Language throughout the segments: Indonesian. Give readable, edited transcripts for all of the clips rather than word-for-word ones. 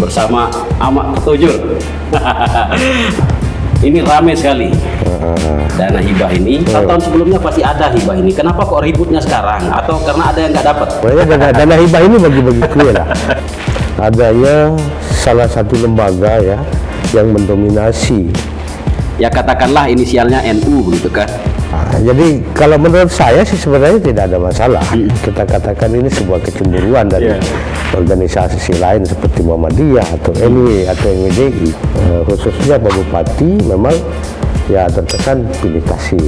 bersama Amak Ketujur. Ini ramai sekali dana hibah ini. Tahun sebelumnya pasti ada hibah ini. Kenapa kok ributnya sekarang? Atau karena ada yang nggak dapat? Dana hibah ini bagi-bagi kue lah. Adanya salah satu lembaga ya yang mendominasi. Ya katakanlah inisialnya NU gitu kan. Jadi kalau menurut saya sih sebenarnya tidak ada masalah. Kita katakan ini sebuah kecemburuan dari organisasi lain seperti Muhammadiyah atau NW atau MWDI. Khususnya Pak Bupati memang ya terkesan pilih kasih.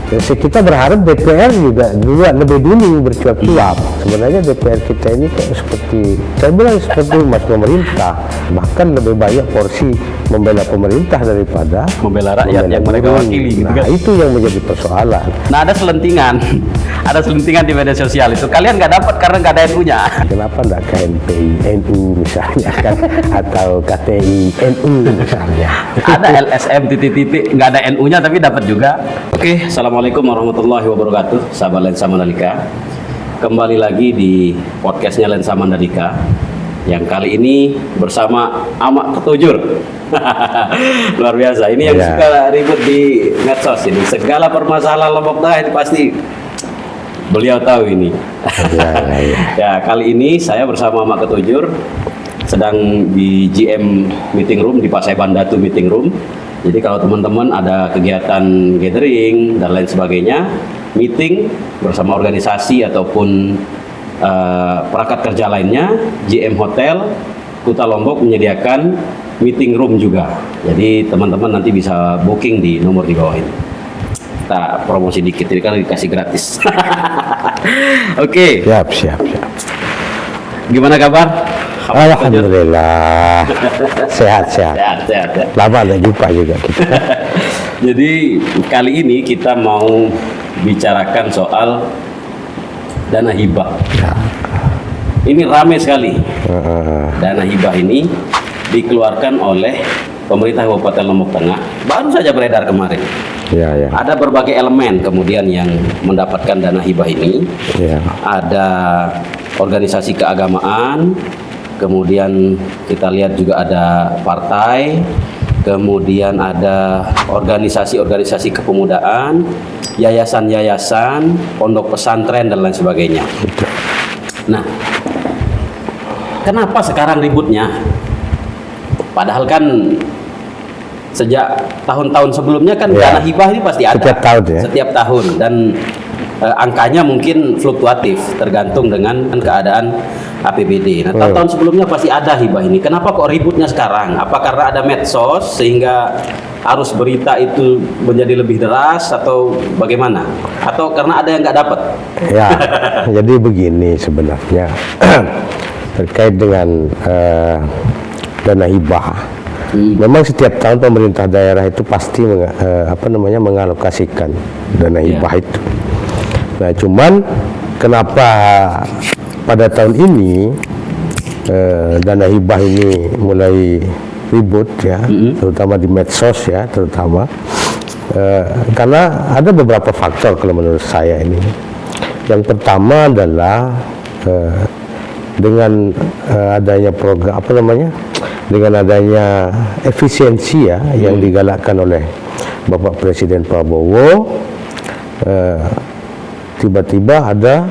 Jadi kita berharap DPR juga lebih dulu bercuap-cuap. Sebenarnya DPR kita ini kayak seperti, saya bilang seperti umat pemerintah, bahkan lebih banyak porsi membela pemerintah daripada membela rakyat yang mereka wakili. Nah, itu yang menjadi persoalan. Nah, ada selentingan di media sosial itu. Kalian nggak dapat karena nggak ada NU-nya. Kenapa nggak KNPI NU misalnya kan, atau KTI NU misalnya? Ada LSM titik-titik nggak ada NU-nya tapi dapat juga. Oke, assalamualaikum warahmatullahi wabarakatuh, sahabat Lensa Mandalika. Kembali lagi di podcastnya Lensa Mandalika. Yang kali ini bersama Amak Ketujur. Luar biasa. Ini yang suka ribut di medsos ini. Segala permasalahan Lombok Tengah itu pasti beliau tahu ini. Ya, kali ini saya bersama Amak Ketujur sedang di GM meeting room, di Pasai Bandatu meeting room. Jadi kalau teman-teman ada kegiatan gathering dan lain sebagainya, meeting bersama organisasi ataupun perangkat kerja lainnya, GM Hotel Kuta Lombok menyediakan meeting room juga. Jadi teman-teman nanti bisa booking di nomor di bawah ini. Kita promosi dikit, ini kan dikasih gratis. Oke. Siap. Gimana kabar? Alhamdulillah. Sehat. Lama nggak jumpa juga kita. Jadi kali ini kita mau bicarakan soal dana hibah. Ini ramai sekali. Dana hibah ini dikeluarkan oleh pemerintah Kabupaten Lombok Tengah. Baru saja beredar kemarin. Ada berbagai elemen kemudian yang mendapatkan dana hibah ini. Ada organisasi keagamaan, kemudian kita lihat juga ada partai, kemudian ada organisasi-organisasi kepemudaan, yayasan-yayasan, pondok pesantren dan lain sebagainya. Nah, kenapa sekarang ributnya? Padahal kan sejak tahun-tahun sebelumnya kan dana hibah ini pasti ada. Setiap tahun dan angkanya mungkin fluktuatif tergantung dengan keadaan APBD. Nah, tahun sebelumnya pasti ada hibah ini. Kenapa kok ributnya sekarang? Apa karena ada medsos sehingga arus berita itu menjadi lebih deras atau bagaimana? Atau karena ada yang nggak dapat? Ya, jadi begini sebenarnya terkait dengan dana hibah. Memang setiap tahun pemerintah daerah itu pasti mengalokasikan dana hibah itu. Nah, cuman kenapa pada tahun ini dana hibah ini mulai ribut ya, terutama di medsos ya, terutama karena ada beberapa faktor kalau menurut saya ini. Yang pertama adalah dengan adanya program dengan adanya efisiensi ya yang digalakkan oleh Bapak Presiden Prabowo, tiba-tiba ada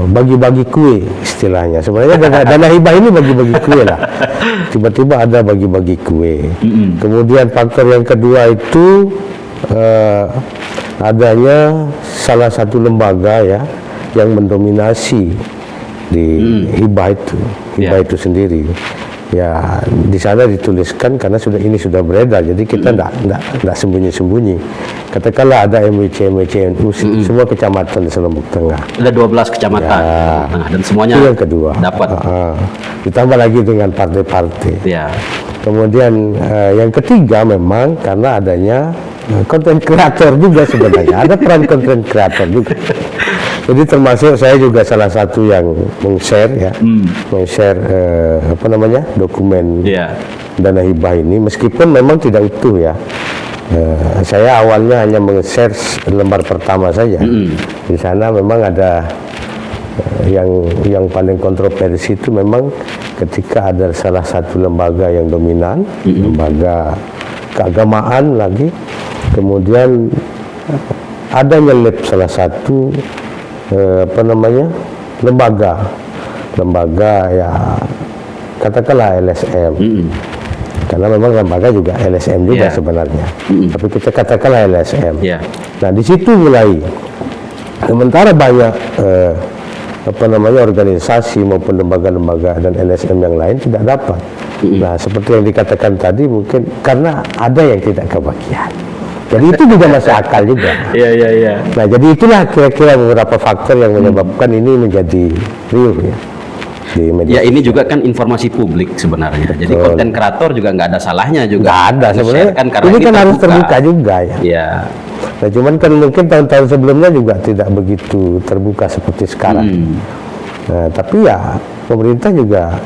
bagi-bagi kue istilahnya. Sebenarnya dana hibah ini bagi-bagi kue lah. Tiba-tiba ada bagi-bagi kue. Kemudian faktor yang kedua itu adanya salah satu lembaga ya yang mendominasi di hibah itu sendiri. Ya, di sana dituliskan karena ini sudah beredar, jadi kita tidak sembunyi-sembunyi. Katakanlah ada MWC NU semua kecamatan di Lombok Tengah. Ada 12 kecamatan. Dan semuanya itu yang kedua. Dapat. Ditambah lagi dengan partai-partai. Kemudian yang ketiga memang karena adanya konten kreator juga sebenarnya. Ada peran konten kreator juga. Jadi termasuk saya juga salah satu yang meng-share dokumen dana hibah ini, meskipun memang tidak utuh ya. Saya awalnya hanya meng-share lembar pertama saja. Di sana memang ada yang paling kontroversi itu memang ketika ada salah satu lembaga yang dominan, lembaga keagamaan lagi, kemudian ada nyelip salah satu lembaga ya katakanlah LSM, karena memang lembaga juga LSM juga sebenarnya, tapi kita katakanlah LSM. Nah di situ mulai, sementara banyak organisasi maupun lembaga-lembaga dan LSM yang lain tidak dapat. Nah seperti yang dikatakan tadi, mungkin karena ada yang tidak kebagian. Jadi itu juga masuk akal juga. Nah jadi itulah kira-kira beberapa faktor yang menyebabkan ini menjadi riuh ya di media. Ya ini juga kan informasi publik sebenarnya. Jadi konten kreator juga nggak ada salahnya juga. Nggak ada sebenarnya. Ini kan harus terbuka juga ya. Nah cuman kan mungkin tahun-tahun sebelumnya juga tidak begitu terbuka seperti sekarang. Nah, tapi ya pemerintah juga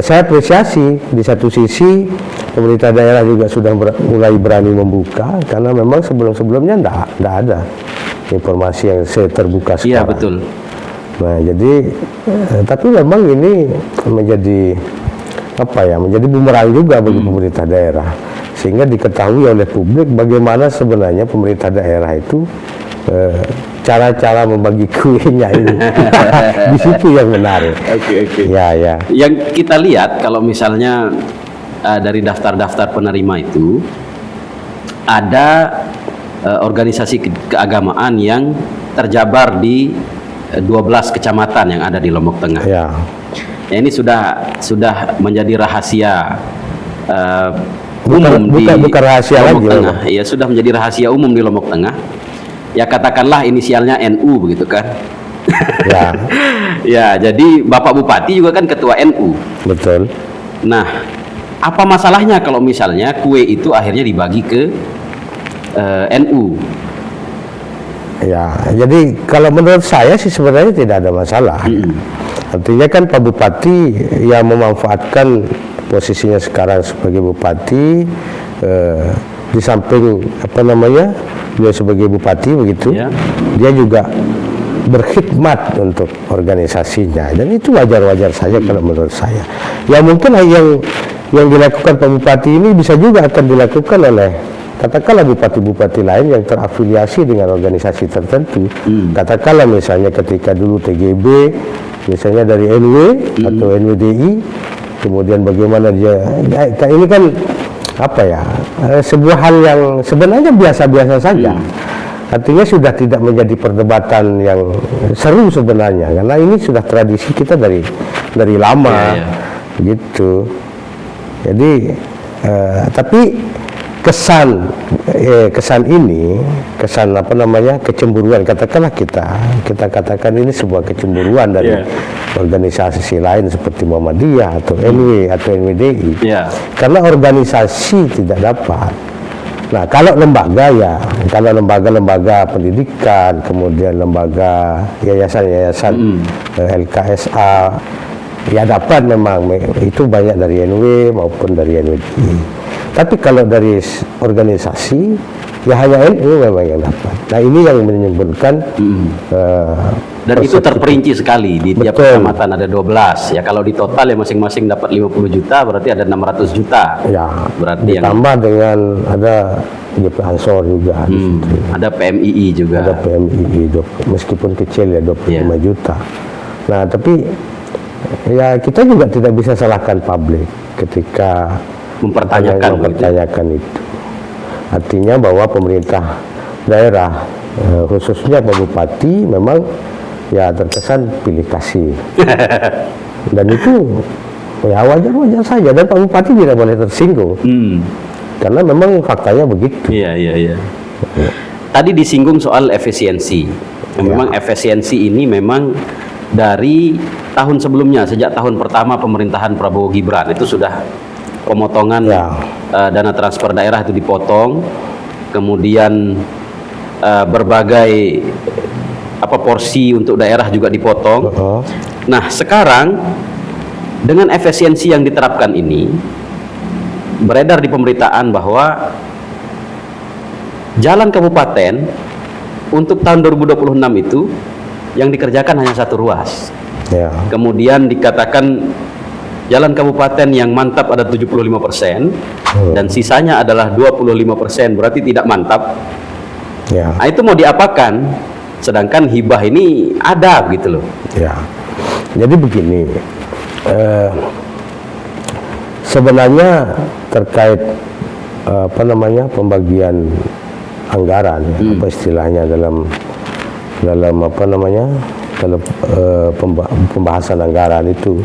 saya apresiasi di satu sisi pemerintah daerah juga sudah mulai berani membuka, karena memang sebelum-sebelumnya enggak ada informasi yang terbuka sekarang. Iya betul. Nah jadi tapi memang ini menjadi menjadi bumerang juga bagi pemerintah daerah, sehingga diketahui oleh publik bagaimana sebenarnya pemerintah daerah itu cara-cara membagi kuenya ini. Di situ yang menarik. Oke. Ya. Yang kita lihat kalau misalnya dari daftar-daftar penerima itu ada organisasi keagamaan yang terjabar di 12 kecamatan yang ada di Lombok Tengah. Ya, ini sudah menjadi rahasia umum bukan rahasia Lombok lagi, Tengah. Ya sudah menjadi rahasia umum di Lombok Tengah. Ya katakanlah inisialnya NU begitu kan. Ya. Ya, jadi Bapak Bupati juga kan ketua NU. Betul. Nah, apa masalahnya kalau misalnya kue itu akhirnya dibagi ke NU? Ya, jadi kalau menurut saya sih sebenarnya tidak ada masalah. Artinya kan Pak Bupati yang memanfaatkan posisinya sekarang sebagai Bupati, di samping dia sebagai Bupati begitu, dia juga berkhidmat untuk organisasinya, dan itu wajar-wajar saja kalau menurut saya. Ya mungkin yang dilakukan Pak Bupati ini bisa juga akan dilakukan oleh katakanlah bupati-bupati lain yang terafiliasi dengan organisasi tertentu. Katakanlah misalnya ketika dulu TGB misalnya dari NW atau NWDI, kemudian bagaimana dia ini kan sebuah hal yang sebenarnya biasa-biasa saja. Artinya sudah tidak menjadi perdebatan yang seru sebenarnya, karena ini sudah tradisi kita dari lama, gitu. Jadi tapi kesan kecemburuan, katakanlah kita katakan ini sebuah kecemburuan dari organisasi lain seperti Muhammadiyah atau NW atau NWDI, karena organisasi tidak dapat. Nah kalau lembaga pendidikan, kemudian lembaga yayasan LKSA ya dapat, memang itu banyak dari NW maupun dari NWDI. Tapi kalau dari organisasi ya hanya NU memang yang dapat. Nah ini yang menimbulkan dan itu terperinci sekali di tiap kecamatan ada 12 ya. Kalau di total ya masing-masing dapat 50 juta, berarti ada 600 juta ya, berarti ditambah dengan ada JP Ansor juga, ada PMII juga, ada PMII meskipun kecil ya 25 juta. Nah tapi ya kita juga tidak bisa salahkan publik ketika mempertanyakan itu. Artinya bahwa pemerintah daerah khususnya Pak Bupati memang ya terkesan pilih kasih. Dan itu ya wajar-wajar saja, dan Pak Bupati tidak boleh tersinggung. Karena memang faktanya begitu. Iya. Tadi disinggung soal efisiensi. Memang efisiensi ini memang dari tahun sebelumnya, sejak tahun pertama pemerintahan Prabowo Gibran itu sudah pemotongan dana transfer daerah itu dipotong, kemudian berbagai porsi untuk daerah juga dipotong. Nah sekarang dengan efisiensi yang diterapkan ini, beredar di pemberitaan bahwa jalan kabupaten untuk tahun 2026 itu yang dikerjakan hanya 1 ruas. Ya. Kemudian dikatakan jalan kabupaten yang mantap ada 75% dan sisanya adalah 25%, berarti tidak mantap. Ya. Nah, itu mau diapakan? Sedangkan hibah ini ada gitu loh. Ya. Jadi begini, sebenarnya terkait pembagian anggaran, apa istilahnya dalam pembahasan anggaran itu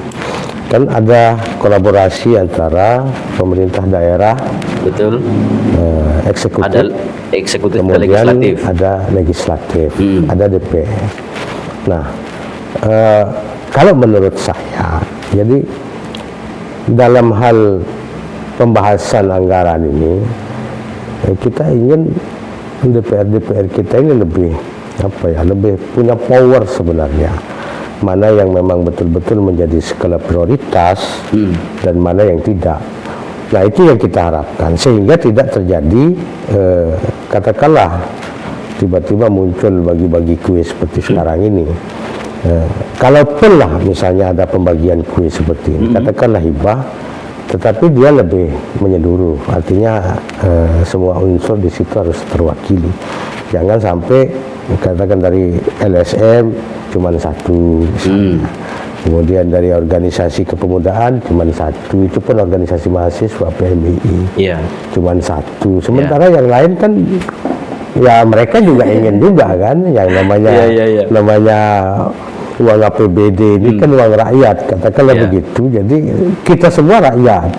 kan ada kolaborasi antara pemerintah daerah, Betul. eksekutif, Ada eksekutif dan kemudian legislatif. ada legislatif, ada DPR. Nah, kalau menurut saya, jadi dalam hal pembahasan anggaran ini, kita ingin DPR kita ini lebih punya power sebenarnya. Mana yang memang betul-betul menjadi skala prioritas dan mana yang tidak. Nah, itu yang kita harapkan sehingga tidak terjadi katakanlah tiba-tiba muncul bagi-bagi kue seperti sekarang ini. Kalaupun lah misalnya ada pembagian kue seperti ini, katakanlah hibah, tetapi dia lebih menyeluruh, artinya semua unsur di situ harus terwakili. Jangan sampai katakan dari LSM cuma 1 misalnya. Kemudian dari organisasi kepemudaan cuma 1, itu pun organisasi mahasiswa PMII cuma 1. Sementara yang lain kan ya mereka juga ingin juga kan, yang namanya uang APBD ini kan uang rakyat, katakanlah begitu. Jadi kita semua rakyat.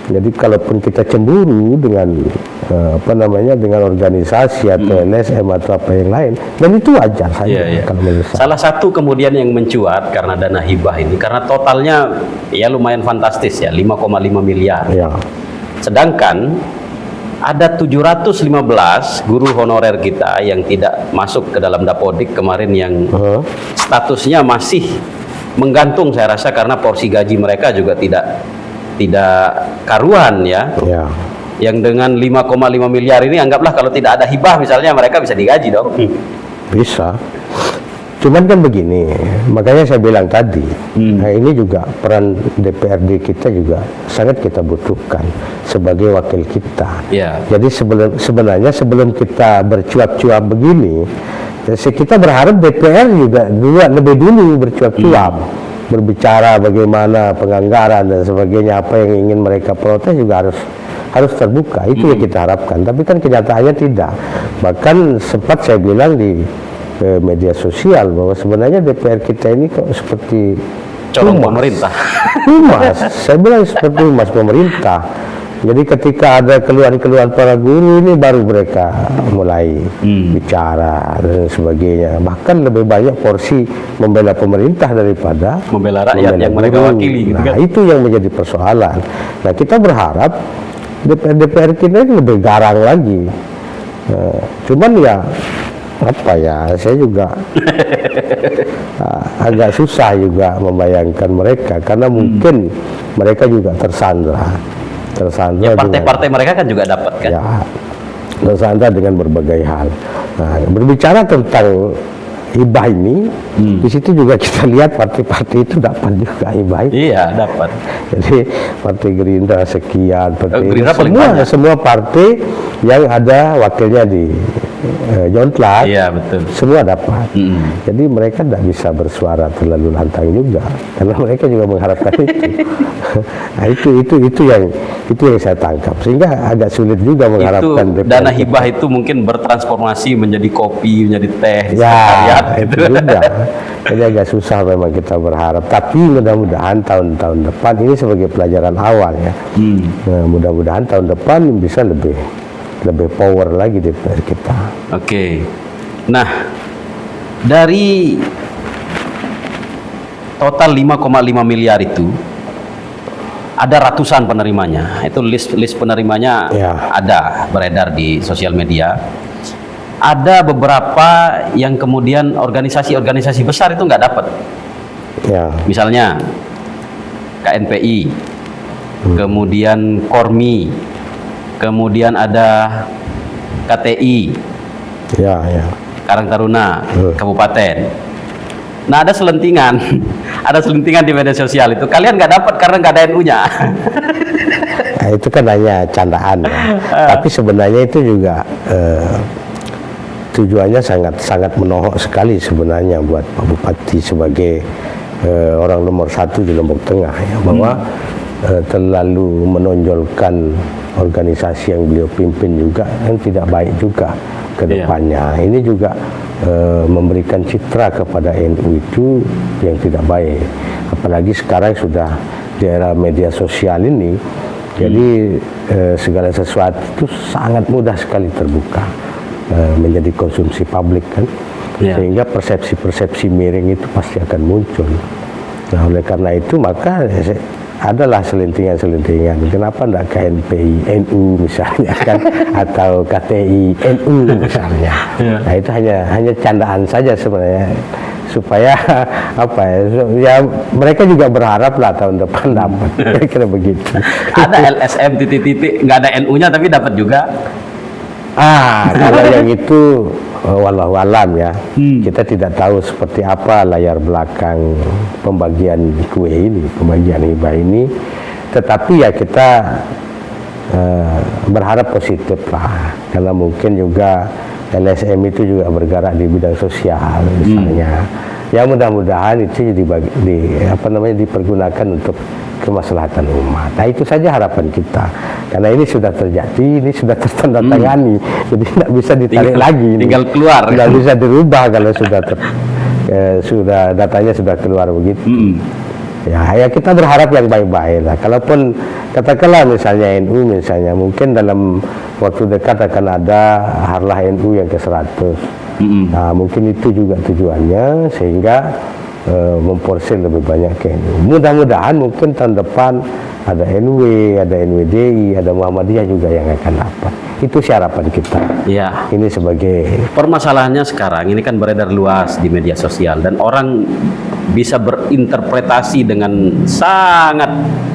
Jadi kalaupun kita cemburu dengan dengan organisasi atau LSM atau apa yang lain, dan itu wajar saja. Kalau menurut saya. Salah satu kemudian yang mencuat karena dana hibah ini, karena totalnya ya lumayan fantastis ya, 5,5 miliar. Ya. Sedangkan ada 715 guru honorer kita yang tidak masuk ke dalam Dapodik kemarin, yang statusnya masih menggantung, saya rasa karena porsi gaji mereka juga tidak karuan ya. Yang dengan 5,5 miliar ini, anggaplah kalau tidak ada hibah misalnya, mereka bisa digaji dong. Bisa. Cuman kan begini, makanya saya bilang tadi, nah ini juga peran DPRD kita juga sangat kita butuhkan sebagai wakil kita. Jadi sebenarnya sebelum kita bercuap-cuap begini, kita berharap DPR juga lebih dulu bercuap-cuap, berbicara bagaimana penganggaran dan sebagainya, apa yang ingin mereka protes juga harus terbuka. Itu yang kita harapkan. Tapi kan kenyataannya tidak. Bahkan sempat saya bilang di media sosial bahwa sebenarnya DPR kita ini kok seperti corong pemerintah. Humas. Saya bilang seperti humas pemerintah. Jadi ketika ada keluhan-keluhan para guru ini, baru mereka mulai bicara dan sebagainya. Bahkan lebih banyak porsi membela pemerintah daripada membela rakyat yang mereka wakili. Nah, itu yang menjadi persoalan. Nah, kita berharap DPR kita ini lebih garang lagi. Cuman ya saya juga agak susah juga membayangkan mereka, karena mungkin mereka juga tersandra ya, partai-partai mereka kan juga dapat kan ya, tersandra dengan berbagai hal. Nah, berbicara tentang hibah ini, di situ juga kita lihat partai-partai itu dapat juga hibah. Iya, dapat. Jadi partai Gerindra sekian, Gerindra semua partai yang ada wakilnya di Jontlat, betul, semua dapat. Jadi mereka tidak bisa bersuara terlalu lantang juga, karena mereka juga mengharapkan itu. Nah, itu yang saya tangkap, sehingga agak sulit juga mengharapkan itu dana hibah itu mungkin bertransformasi menjadi kopi, menjadi teh, itu juga. Jadi agak susah memang kita berharap. Tapi mudah-mudahan tahun-tahun depan ini sebagai pelajaran awal ya. Nah, mudah-mudahan tahun depan bisa lebih power lagi DPR kita. Oke. Nah, dari total 5,5 miliar itu ada ratusan penerimanya. Itu list penerimanya ada beredar di sosial media. Ada beberapa yang kemudian organisasi-organisasi besar itu nggak dapat. Misalnya KNPI, kemudian Kormi, kemudian ada KTI, Karang Taruna, Kabupaten. Nah, ada selentingan, ada selentingan di media sosial itu. Kalian nggak dapat karena nggak ada NU-nya. Nah, itu kan hanya candaan ya. Tapi sebenarnya itu juga tujuannya sangat menohok sekali sebenarnya buat Pak Bupati sebagai orang nomor 1 di Lombok Tengah ya, bahwa terlalu menonjolkan organisasi yang beliau pimpin juga yang tidak baik juga ke depannya. Ini juga memberikan citra kepada NU itu yang tidak baik. Apalagi sekarang sudah di era media sosial ini, jadi segala sesuatu itu sangat mudah sekali terbuka menjadi konsumsi publik kan, sehingga persepsi-persepsi miring itu pasti akan muncul. Nah, oleh karena itu maka adalah selentingan-selentingan. Kenapa enggak KNPI NU misalnya kan, atau KTI NU misalnya. Nah, itu hanya candaan saja sebenarnya, supaya apa ya mereka juga berharap lah tahun depan dapat. Kira-kira begitu. Ada LSM titik-titik nggak ada NU-nya tapi dapat juga. Kalau yang itu walau alam ya, kita tidak tahu seperti apa layar belakang pembagian kue ini, pembagian hibah ini. Tetapi ya kita berharap positif lah, karena mungkin juga LSM itu juga bergerak di bidang sosial misalnya. Ya mudah-mudahan itu dipergunakan untuk kemaslahatan umat. Nah, itu saja harapan kita. Karena ini sudah terjadi, ini sudah tertandatangani, jadi tidak bisa ditarik lagi. Tinggal keluar. Tidak bisa dirubah kalau sudah sudah datanya sudah keluar begitu. Ya kita berharap yang baik-baik lah. Kalaupun katakanlah misalnya NU misalnya, mungkin dalam waktu dekat akan ada harlah NU yang ke-100. Nah, mungkin itu juga tujuannya, sehingga memporsir lebih banyak ke NU. Mudah-mudahan mungkin tahun depan ada NW, ada NWDI, ada Muhammadiyah juga yang akan dapat. Itu harapan kita. Ya. Ini sebagai permasalahannya sekarang ini kan beredar luas di media sosial dan orang bisa berinterpretasi dengan sangat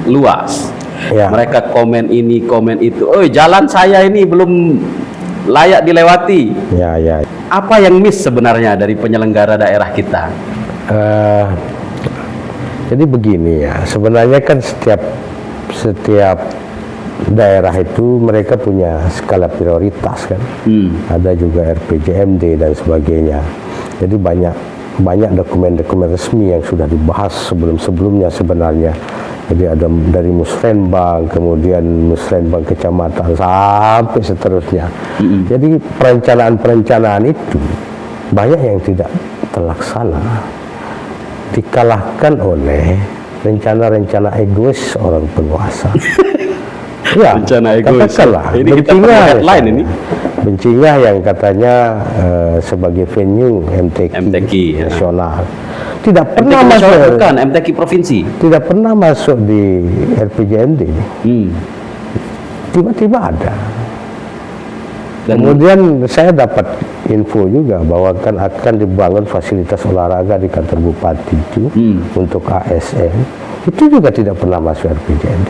luas. Ya. Mereka komen ini, komen itu. Oh, jalan saya ini belum layak dilewati. Ya. Apa yang miss sebenarnya dari penyelenggara daerah kita? Jadi begini ya, sebenarnya kan setiap daerah itu mereka punya skala prioritas kan. Ada juga RPJMD dan sebagainya. Jadi banyak dokumen-dokumen resmi yang sudah dibahas sebelum-sebelumnya sebenarnya. Jadi ada dari Musrenbang, kemudian Musrenbang kecamatan sampai seterusnya. Jadi perencanaan-perencanaan itu banyak yang tidak terlaksana, dikalahkan oleh rencana-rencana egois orang penguasa. Ya, rencana egois. Katakanlah, ini kita perlu headline ini. Bencingah yang katanya sebagai venue MTQ nasional. Tidak pernah masuk, bukan MTQ provinsi. Tidak pernah masuk di RPJMD. Tiba-tiba ada. Dan kemudian saya dapat info juga bahwa akan dibangun fasilitas olahraga di kantor bupati itu untuk ASN. Itu juga tidak pernah masuk RPJMD.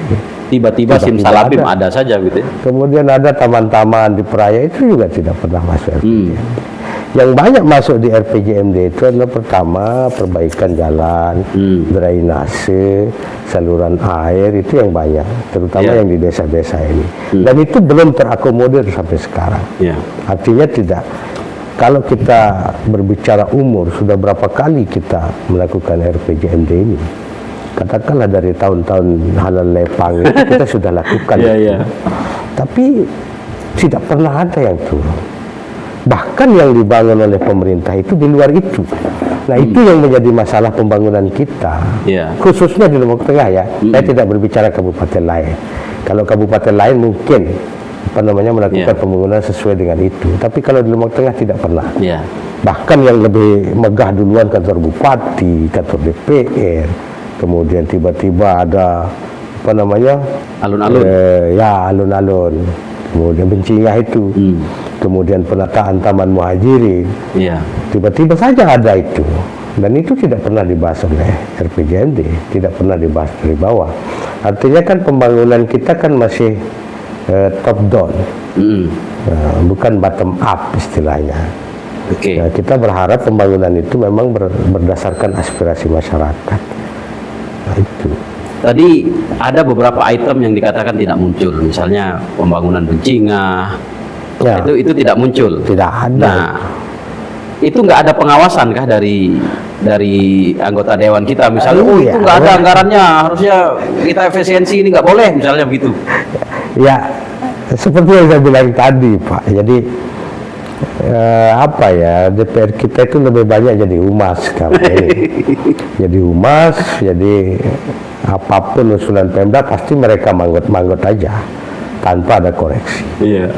Tiba-tiba simsalabim ada saja gitu. Kemudian ada taman-taman di Peraya, itu juga tidak pernah masuk RPJMD. Yang banyak masuk di RPJMD itu adalah pertama perbaikan jalan, drainase, saluran air, itu yang banyak, terutama yang di desa-desa ini. Dan itu belum terakomodir sampai sekarang. Artinya tidak. Kalau kita berbicara umur, sudah berapa kali kita melakukan RPJMD ini? Katakanlah dari tahun-tahun halal lepang itu kita sudah lakukan. Tapi tidak pernah ada yang turun. Bahkan yang dibangun oleh pemerintah itu di luar itu. Nah, itu yang menjadi masalah pembangunan kita. Khususnya di Lombok Tengah ya. Saya tidak berbicara kabupaten lain. Kalau kabupaten lain mungkin melakukan pembangunan sesuai dengan itu. Tapi kalau di Lombok Tengah tidak pernah. Bahkan yang lebih megah duluan kantor bupati, kantor DPR. Kemudian tiba-tiba ada alun-alun. Alun-alun. Kemudian Bencingah itu. Kemudian penataan Taman Muhajirin. Tiba-tiba saja ada itu. Dan itu tidak pernah dibahas oleh RPJMD, tidak pernah dibahas dari bawah. Artinya kan pembangunan kita kan masih top down, bukan bottom up istilahnya. Oke. Nah, kita berharap pembangunan itu memang berdasarkan aspirasi masyarakat. Nah, itu. Tadi ada beberapa item yang dikatakan tidak muncul, misalnya pembangunan Bencingah, Ya. itu tidak muncul. Tidak ada. Nah, itu nggak ada pengawasan kah dari anggota dewan kita, misalnya, oh itu Iya. nggak ada anggarannya, harusnya kita efisiensi, ini nggak boleh, misalnya begitu. Ya, seperti yang saya bilang tadi, Pak. Jadi apa ya, DPR kita itu lebih banyak jadi humas sekarang ini. Jadi humas, jadi apapun usulan Pemda pasti mereka manggut aja tanpa ada koreksi. Iya.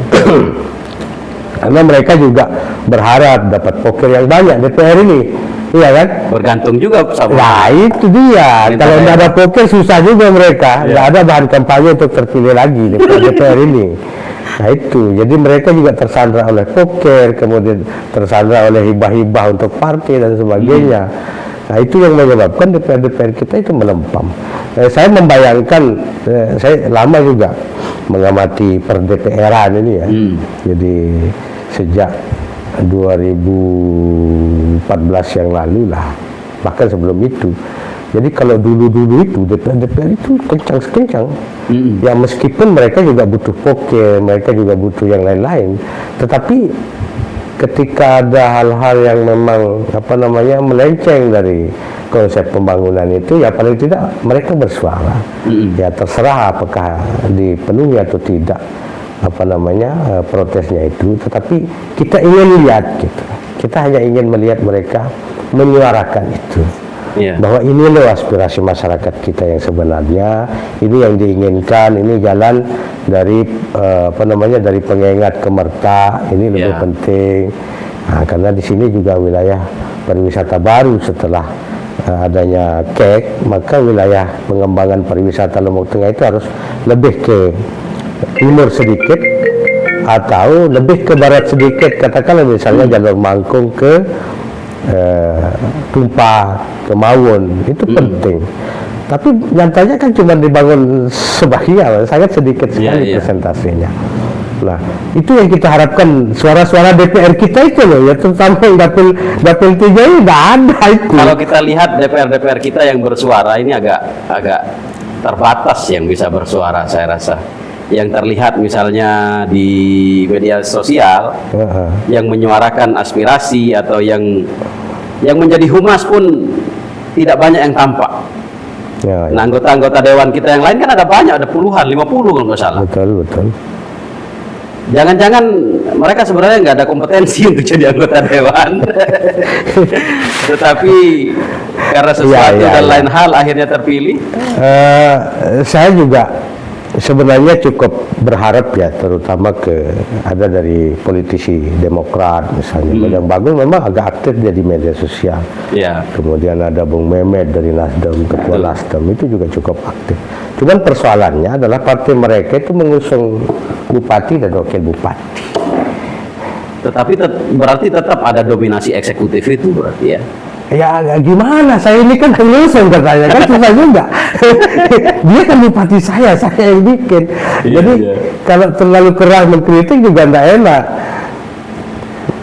Karena mereka juga berharap dapat poker yang banyak DPR ini, iya kan? Bergantung juga sama. Nah itu dia, Minta kalau daerah. nggak ada poker susah juga mereka, nggak ada bahan kampanye untuk terpilih lagi di DPR ini. Nah itu, jadi mereka juga tersandra oleh poker, kemudian tersandra oleh hibah-hibah untuk partai dan sebagainya. Nah itu yang menyebabkan DPR kita itu melempam. Saya membayangkan, saya lama juga mengamati per DPR-an ini ya. Jadi sejak 2014 yang lalu lah, bahkan sebelum itu. Jadi kalau dulu itu DPR itu kencang. Ya meskipun mereka juga butuh poker, mereka juga butuh yang lain-lain, tetapi ketika ada hal-hal yang memang melenceng dari konsep pembangunan itu, ya paling tidak mereka bersuara. Ya terserah apakah dipenuhi atau tidak protesnya itu, tetapi kita ingin lihat gitu. Kita hanya ingin melihat mereka menyuarakan itu. Bahwa ini loh aspirasi masyarakat kita yang sebenarnya, ini yang diinginkan, ini jalan dari dari Pengengat ke Merta, ini lebih penting. Nah, karena di sini juga wilayah pariwisata baru setelah adanya KEK, maka wilayah pengembangan pariwisata Lombok Tengah itu harus lebih ke timur sedikit atau lebih ke barat sedikit, katakanlah misalnya jalur Mangkung ke Tumpah, ke Mawon, itu penting. Tapi nyatanya kan cuma dibangun sebagian, sangat sedikit sekali presentasinya. Nah, itu yang kita harapkan, suara-suara DPR kita itu loh, ya terutama yang dapil 3 ini nggak ada itu. Kalau kita lihat DPR kita yang bersuara ini agak terbatas yang bisa bersuara, saya rasa. Yang terlihat misalnya di media sosial yang menyuarakan aspirasi atau yang menjadi humas pun tidak banyak yang tampak. Nah, anggota-anggota dewan kita yang lain kan ada banyak, ada puluhan, 50 kalau nggak salah. Betul. Jangan-jangan mereka sebenarnya nggak ada kompetensi untuk jadi anggota dewan, tetapi karena sesuatu dan lain hal akhirnya terpilih. Saya juga sebenarnya cukup berharap ya, terutama ada dari politisi Demokrat misalnya, yang bagus memang agak aktif jadi media sosial. Kemudian ada Bung Mehmet dari Nasdem, ketua Nasdem itu juga cukup aktif. Cuman persoalannya adalah partai mereka itu mengusung bupati dan wakil bupati. Tetapi berarti tetap ada dominasi eksekutif itu berarti ya. Ya gimana, saya ini kan pengusung katanya, kan susah juga. Dia kan bupati saya yang bikin. Jadi kalau terlalu keras mengkritik juga tidak enak.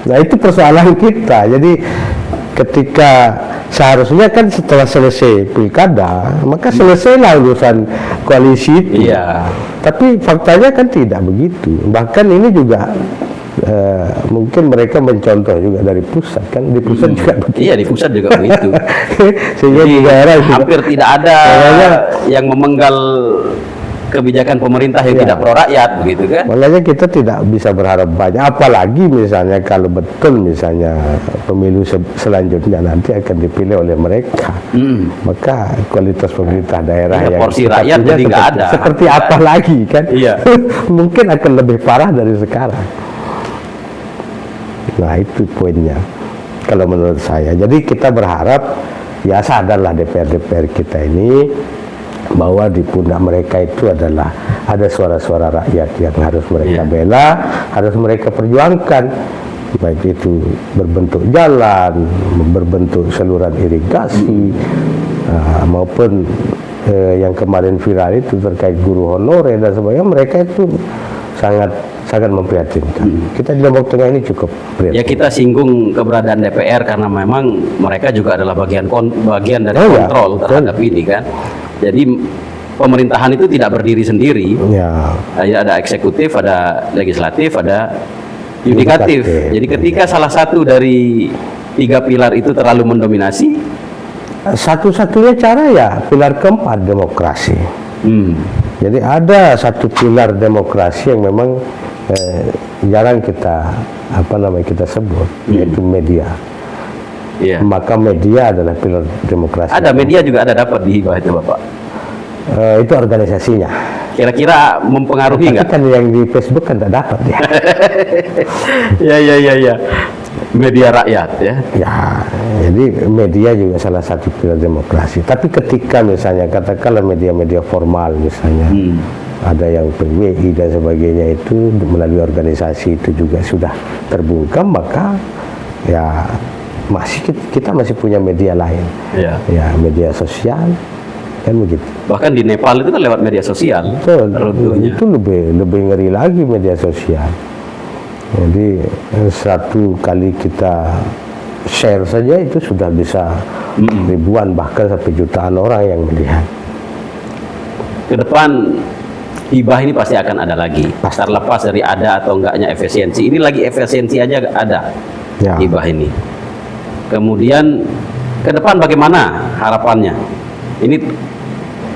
Nah itu persoalan kita. Jadi ketika seharusnya kan setelah selesai pilkada, maka selesailah urusan koalisi itu. Tapi faktanya kan tidak begitu. Bahkan ini juga mungkin mereka mencontoh juga dari pusat, kan di pusat juga begitu. Iya, di pusat juga begitu. Sehingga di daerah hampir tidak ada yang memenggal kebijakan pemerintah yang tidak pro rakyat, begitu kan? Makanya kita tidak bisa berharap banyak, apalagi misalnya kalau betul misalnya pemilu selanjutnya nanti akan dipilih oleh mereka, maka kualitas pemerintah daerah yang porsi rakyat jadi nggak ada. Seperti apa lagi kan? Mungkin akan lebih parah dari sekarang. Nah itu poinnya kalau menurut saya. Jadi kita berharap ya sadarlah DPR kita ini bahwa di pundak mereka itu adalah ada suara-suara rakyat yang harus mereka bela, harus mereka perjuangkan, baik itu berbentuk jalan, berbentuk saluran irigasi, maupun yang kemarin viral itu terkait guru honorer dan sebagainya. Mereka itu sangat sangat memprihatinkan. Kita di Lombok Tengah ini cukup prihatin. Ya kita singgung keberadaan DPR karena memang mereka juga adalah bagian dari Oh, ya, kontrol terhadap ini kan. Jadi pemerintahan itu tidak berdiri sendiri. Ya, Ada eksekutif, ada legislatif, ada yudikatif. Jadi ketika salah satu dari 3 pilar itu terlalu mendominasi, satu-satunya cara ya pilar keempat, demokrasi. Jadi ada satu pilar demokrasi yang memang jarang kita kita sebut, yaitu media. Iya. Maka media adalah pilar demokrasi. Ada media juga ada dapat di hibah itu Bapak. Itu organisasinya. Kira-kira mempengaruhi Tapi nggak? kan yang di Facebook kan tidak dapat ya. Ya. Media rakyat ya. Ya, jadi media juga salah satu pilar demokrasi. Tapi ketika misalnya katakanlah media-media formal misalnya, ada yang PWI dan sebagainya itu melalui organisasi itu juga sudah terbungkam, maka ya kita masih punya media lain. Iya. Ya, media sosial kan begitu. Bahkan di Nepal itu kan lewat media sosial. Betul, runtuhnya. itu lebih ngeri lagi media sosial. Jadi satu kali kita share saja itu sudah bisa ribuan bahkan sampai jutaan orang yang melihat. Ke depan hibah ini pasti akan ada lagi. Terlepas dari ada atau enggaknya efisiensi. Ini lagi efisiensi aja ada Ya. hibah ini. Kemudian ke depan bagaimana harapannya? Ini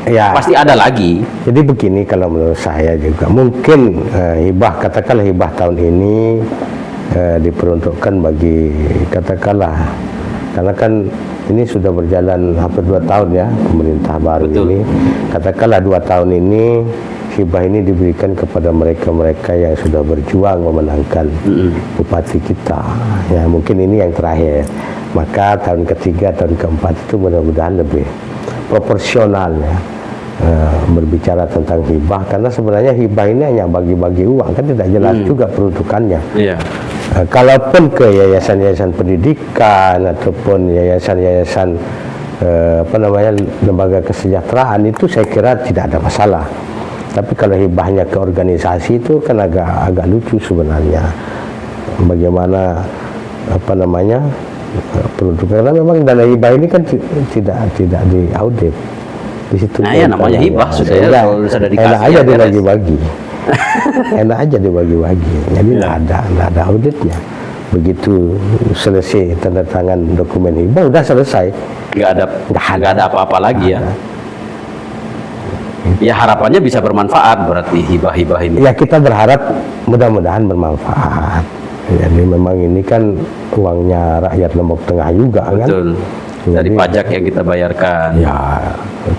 Ya. pasti ada lagi. Jadi begini kalau menurut saya juga mungkin hibah katakanlah hibah tahun ini diperuntukkan bagi katakanlah karena kan ini sudah berjalan hampir 2 tahun ya pemerintah baru. Betul. Ini katakanlah 2 tahun ini hibah ini diberikan kepada mereka-mereka yang sudah berjuang memenangkan bupati kita. Ya mungkin ini yang terakhir. Maka tahun ketiga, tahun keempat itu mudah-mudahan lebih proporsional ya. Berbicara tentang hibah karena sebenarnya hibah ini hanya bagi-bagi uang kan tidak jelas juga peruntukannya. Iya. Kalaupun ke yayasan-yayasan pendidikan ataupun yayasan-yayasan lembaga kesejahteraan itu saya kira tidak ada masalah. Tapi kalau hibahnya ke organisasi itu kan agak lucu sebenarnya. Bagaimana peruntukan karena memang dana hibah ini kan tidak diaudit. Di situ Nah, ya namanya hibah sudah dikasih. Enak aja ya, dibagi-bagi. Enak aja dibagi-bagi. Jadi nggak ada auditnya. Begitu selesai tanda tangan dokumen hibah udah selesai. Nggak ada apa-apa lagi ya. Ya harapannya bisa bermanfaat berarti hibah-hibah ini. Ya kita berharap mudah-mudahan bermanfaat. Jadi memang ini kan uangnya rakyat Lombok Tengah juga. Betul. Kan. Dari pajak yang kita bayarkan. Ya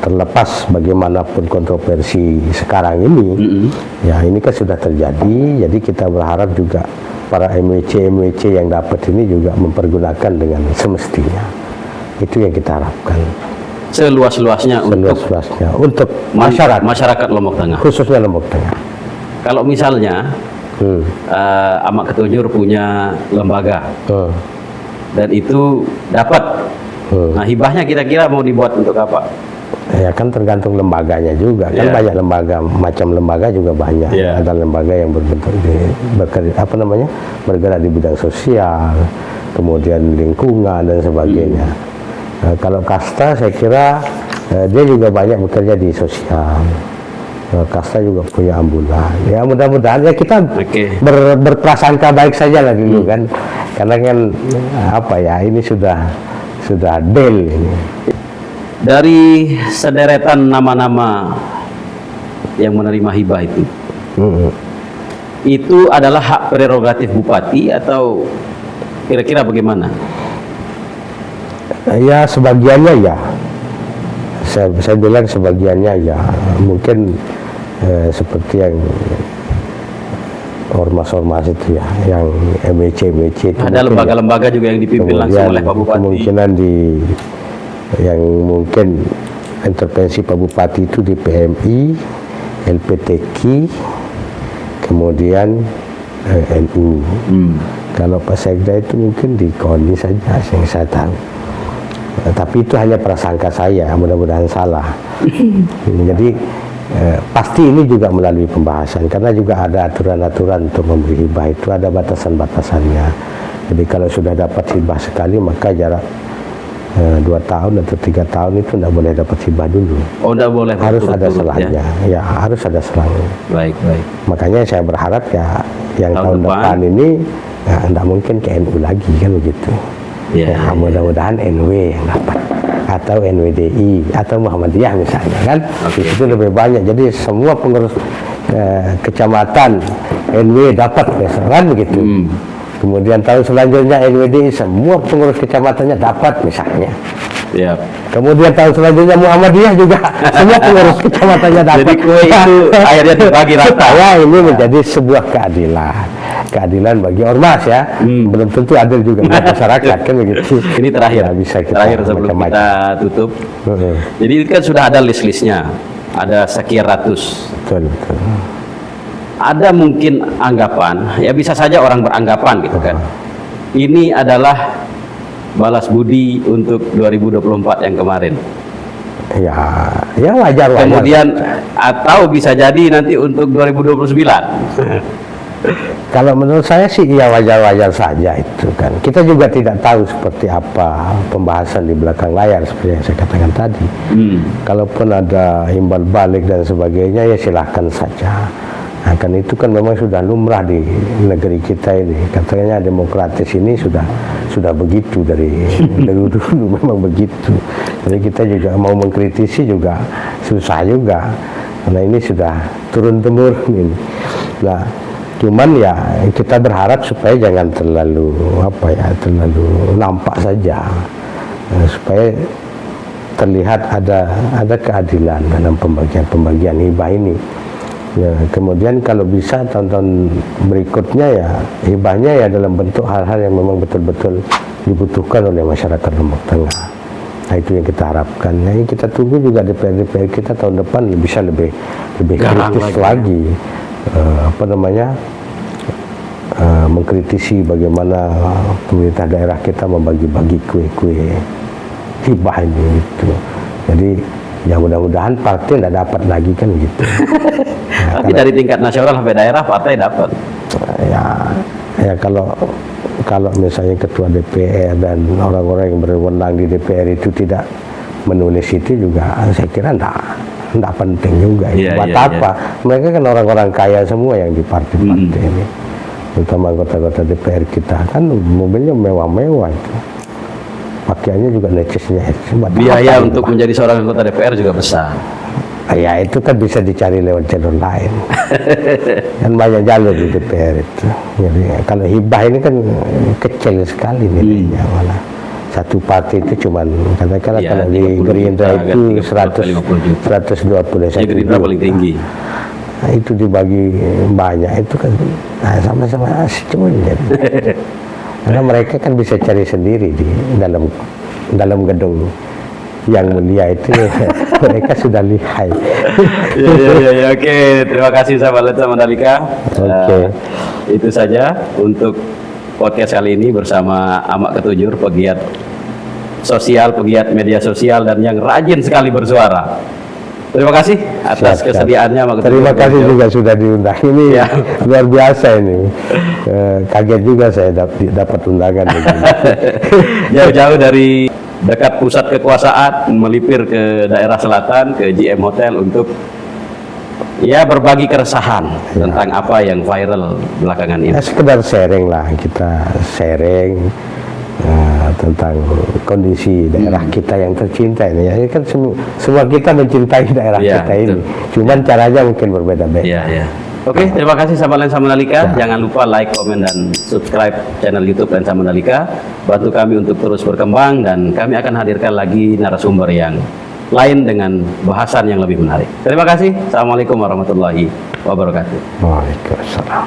terlepas bagaimanapun kontroversi sekarang ini, ya ini kan sudah terjadi. Jadi kita berharap juga para MWC yang dapat ini juga mempergunakan dengan semestinya. Itu yang kita harapkan. Seluas-luasnya untuk masyarakat Lombok Tengah. Khususnya Lombok Tengah. Kalau misalnya Amak Ketujuh punya lembaga dan itu dapat. Nah hibahnya kira-kira mau dibuat untuk apa? Ya kan tergantung lembaganya juga kan banyak lembaga macam lembaga juga banyak. Ada lembaga yang bergerak di bidang sosial, kemudian lingkungan dan sebagainya. Kalau kasta saya kira dia juga banyak bekerja di sosial. Kasta juga punya ambulan. Ya mudah-mudahan ya kita berprasangka baik saja lah dulu kan. Karena kan ini sudah deal ini. Dari sederetan nama-nama yang menerima hibah itu adalah hak prerogatif bupati atau kira-kira bagaimana? Ya sebagiannya ya. Saya bilang sebagiannya ya. Mungkin seperti yang ormas-ormas itu ya, yang MWC itu ada lembaga-lembaga juga yang dipimpin langsung oleh Pak Bupati. Kemungkinan yang mungkin intervensi Pak Bupati itu di PMI, LPTQ, kemudian NU. Kalau Pak Sekda itu mungkin di KONI saja yang saya tahu. Tapi itu hanya prasangka saya, mudah-mudahan salah. Jadi pasti ini juga melalui pembahasan, karena juga ada aturan-aturan untuk memberi hibah itu ada batasan-batasannya. Jadi kalau sudah dapat hibah sekali maka jarak 2 tahun atau 3 tahun itu tidak boleh dapat hibah dulu. Oh, tidak boleh. Harus ada selangnya. Ya, harus ada selangnya. Baik. Makanya saya berharap ya yang tahun depan ini tidak mungkin ke NU lagi kan begitu. Mudah-mudahan NW yang dapat, atau NWDI atau Muhammadiyah misalnya kan. Itu lebih banyak. Jadi semua pengurus kecamatan NW dapat kan begitu. Kemudian tahun selanjutnya NWDI semua pengurus kecamatannya dapat misalnya. Kemudian tahun selanjutnya Muhammadiyah juga semua pengurus kecamatannya dapat. Jadi kue itu akhirnya dibagi rata. Ya, ini menjadi sebuah keadilan bagi ormas ya. Belum tentu adil juga buat masyarakat kan begitu. Ini terakhir, terakhir sebelum kita tutup. Jadi ini kan sudah ada list-listnya, ada sekian ratus. Betul. Ada mungkin anggapan, ya bisa saja orang beranggapan gitu kan. Ini adalah balas budi untuk 2024 yang kemarin. Ya wajar. Kemudian atau bisa jadi nanti untuk 2029. Kalau menurut saya sih ya wajar-wajar saja itu kan. Kita juga tidak tahu seperti apa pembahasan di belakang layar seperti yang saya katakan tadi. Kalaupun ada imbal balik dan sebagainya ya silahkan saja. Nah, kan itu kan memang sudah lumrah di negeri kita ini. Katanya demokratis ini sudah begitu dari dulu memang begitu. Jadi kita juga mau mengkritisi juga susah juga. Karena ini sudah turun temurun ini. Nah, cuman ya kita berharap supaya jangan terlalu nampak saja, supaya terlihat ada keadilan dalam pembagian hibah ini. Ya, kemudian kalau bisa tahun-tahun berikutnya ya hibahnya ya dalam bentuk hal-hal yang memang betul-betul dibutuhkan oleh masyarakat Lombok Tengah. Nah, itu yang kita harapkan. Nah, kita tunggu juga DPR kita tahun depan bisa lebih kritis lagi. Mengkritisi bagaimana pemerintah daerah kita membagi-bagi kue-kue hibah ini gitu. Jadi ya mudah-mudahan partai tidak dapat lagi kan gitu. Tapi dari tingkat nasional sampai daerah partai dapat. Ya kalau misalnya ketua DPR dan orang-orang yang berwenang di DPR itu tidak menulis itu juga saya kira tidak penting juga. Buat apa? Mereka kan orang-orang kaya semua yang di partai-partai ini. Terutama anggota-anggota DPR kita kan mobilnya mewah-mewah itu. Pakaiannya juga necesnya. Biaya untuk menjadi seorang anggota DPR juga besar. Ya itu kan bisa dicari lewat jalur lain. Kan banyak jalur di DPR itu. Jadi kalau hibah ini kan kecil sekali nilainya malah. Satu partai itu cuman katakanlah kalau di Gerindra itu 121 Gerindra paling tinggi. Nah, itu dibagi banyak itu kan sama-sama cuma jadi. Karena mereka kan bisa cari sendiri di dalam gedung yang mulia itu. Mereka sudah lihai. Ya, oke. Terima kasih sahabat Lensa Mandalika. Itu saja untuk podcast kali ini bersama Amak Ketujur, pegiat sosial, pegiat media sosial dan yang rajin sekali bersuara. Terima kasih atas kesediaannya. Terima kasih juga sudah diundang. Ini luar biasa ini. Kaget juga saya dapat undangan. Jauh-jauh dari dekat pusat kekuasaan melipir ke daerah selatan, ke GM Hotel untuk berbagi keresahan tentang apa yang viral belakangan ini. Sekedar sharing lah, kita sharing tentang kondisi daerah kita yang tercinta ini. Ya kan semua kita mencintai daerah kita ini. Cuman caranya mungkin berbeda-beda. Oke, terima kasih sahabat Lensa Mandalika. Jangan lupa like, komen, dan subscribe channel YouTube Lensa Mandalika. Bantu kami untuk terus berkembang dan kami akan hadirkan lagi narasumber yang lain dengan bahasan yang lebih menarik. Terima kasih. Assalamualaikum warahmatullahi wabarakatuh. Waalaikumsalam.